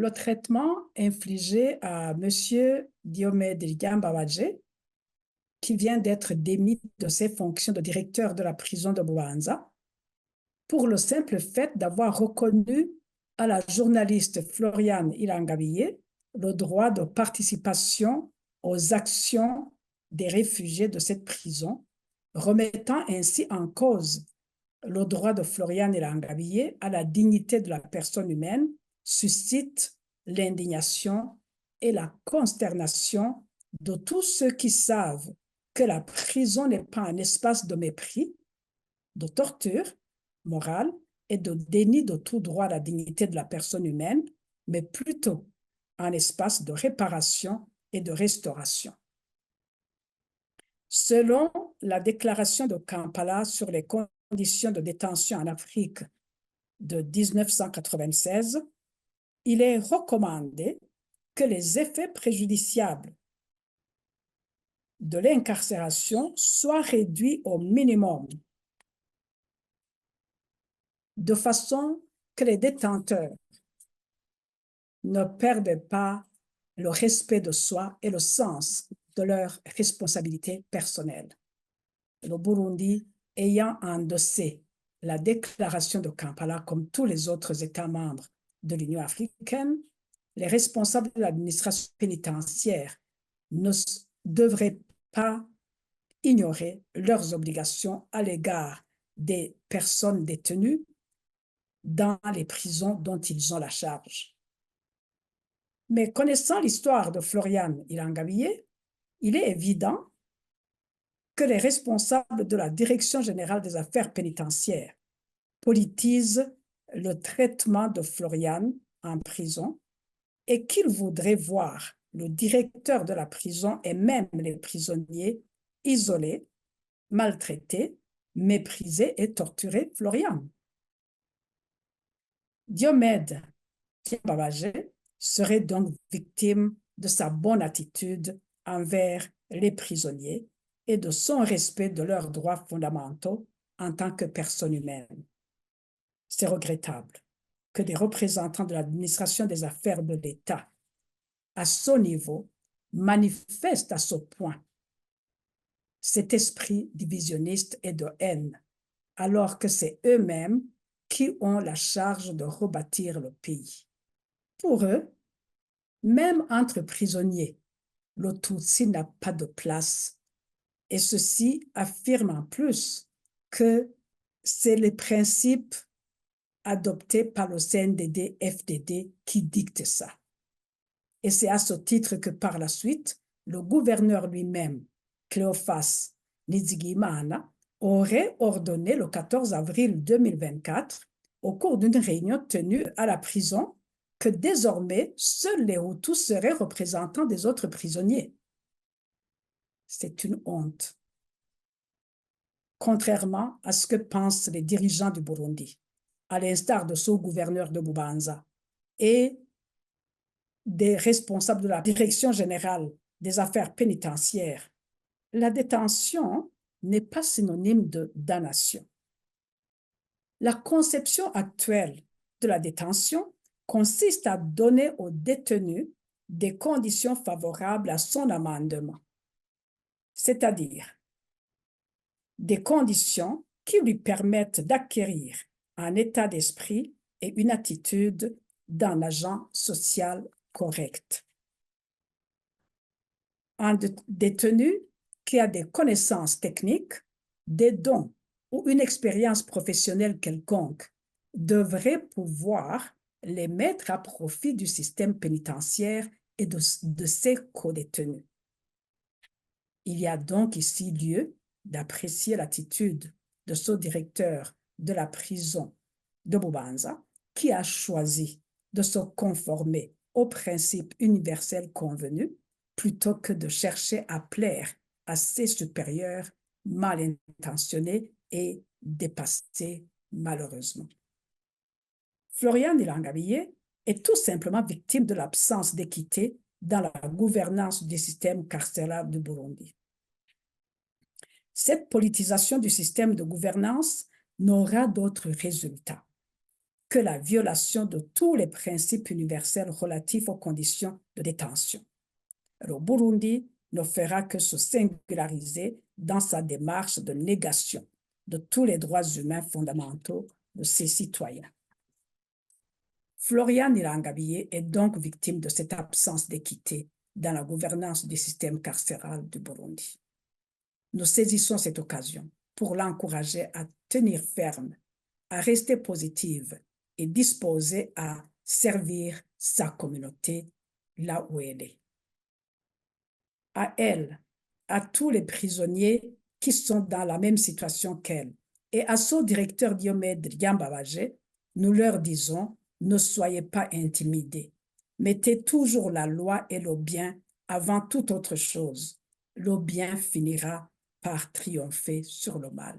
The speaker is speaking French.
le traitement infligé à M. Diomède Ligambawadje, qui vient d'être démis de ses fonctions de directeur de la prison de Bubanza, pour le simple fait d'avoir reconnu à la journaliste Floriane Ilangabiyé le droit de participation aux actions des réfugiés de cette prison, remettant ainsi en cause le droit de Floriane Ilangabiyé à la dignité de la personne humaine, suscite l'indignation et la consternation de tous ceux qui savent que la prison n'est pas un espace de mépris, de torture morale et de déni de tout droit à la dignité de la personne humaine, mais plutôt un espace de réparation et de restauration. Selon la déclaration de Kampala sur les conditions de détention en Afrique de 1996, il est recommandé que les effets préjudiciables de l'incarcération soient réduits au minimum, de façon que les détenteurs ne perdent pas le respect de soi et le sens de leurs responsabilités personnelles. Le Burundi ayant endossé la déclaration de Kampala comme tous les autres États membres de l'Union africaine, les responsables de l'administration pénitentiaire ne devraient pas ignorer leurs obligations à l'égard des personnes détenues dans les prisons dont ils ont la charge. Mais connaissant l'histoire de Floriane Ilangabiyé, il est évident que les responsables de la Direction générale des affaires pénitentiaires politisent le traitement de Floriane en prison et qu'ils voudraient voir le directeur de la prison et même les prisonniers isolés, maltraités, méprisés et torturés Floriane. Diomède Ligambawadje serait donc victime de sa bonne attitude envers les prisonniers et de son respect de leurs droits fondamentaux en tant que personne humaine. C'est regrettable que des représentants de l'administration des affaires de l'État, à son niveau, manifestent à ce point cet esprit divisionniste et de haine, alors que c'est eux-mêmes qui ont la charge de rebâtir le pays. Pour eux, même entre prisonniers, le Tutsi n'a pas de place. Et ceci affirme en plus que c'est les principes adoptés par le CNDD-FDD qui dictent ça. Et c'est à ce titre que par la suite, le gouverneur lui-même, Cléophas Nizigimana, aurait ordonné le 14 avril 2024, au cours d'une réunion tenue à la prison, que désormais, seuls les Hutus seraient représentants des autres prisonniers. C'est une honte. Contrairement à ce que pensent les dirigeants du Burundi, à l'instar de ce gouverneur de Bubanza et des responsables de la Direction générale des affaires pénitentiaires, la détention n'est pas synonyme de damnation. La conception actuelle de la détention consiste à donner au détenu des conditions favorables à son amendement, c'est-à-dire des conditions qui lui permettent d'acquérir un état d'esprit et une attitude d'un agent social correct. Un détenu qui a des connaissances techniques, des dons ou une expérience professionnelle quelconque devrait pouvoir les mettre à profit du système pénitentiaire et de ses co-détenus. Il y a donc ici lieu d'apprécier l'attitude de ce directeur de la prison de Bubanza qui a choisi de se conformer aux principes universels convenus plutôt que de chercher à plaire à ses supérieurs mal intentionnés et dépassés malheureusement. Floriane Ilangabiyé est tout simplement victime de l'absence d'équité dans la gouvernance du système carcéral du Burundi. Cette politisation du système de gouvernance n'aura d'autre résultat que la violation de tous les principes universels relatifs aux conditions de détention. Le Burundi ne fera que se singulariser dans sa démarche de négation de tous les droits humains fondamentaux de ses citoyens. Florian Irangabire est donc victime de cette absence d'équité dans la gouvernance du système carcéral du Burundi. Nous saisissons cette occasion pour l'encourager à tenir ferme, à rester positive et disposée à servir sa communauté là où elle est. À elle, à tous les prisonniers qui sont dans la même situation qu'elle, et à son directeur Diomède Yambabage, nous leur disons, ne soyez pas intimidés. Mettez toujours la loi et le bien avant toute autre chose. Le bien finira par triompher sur le mal.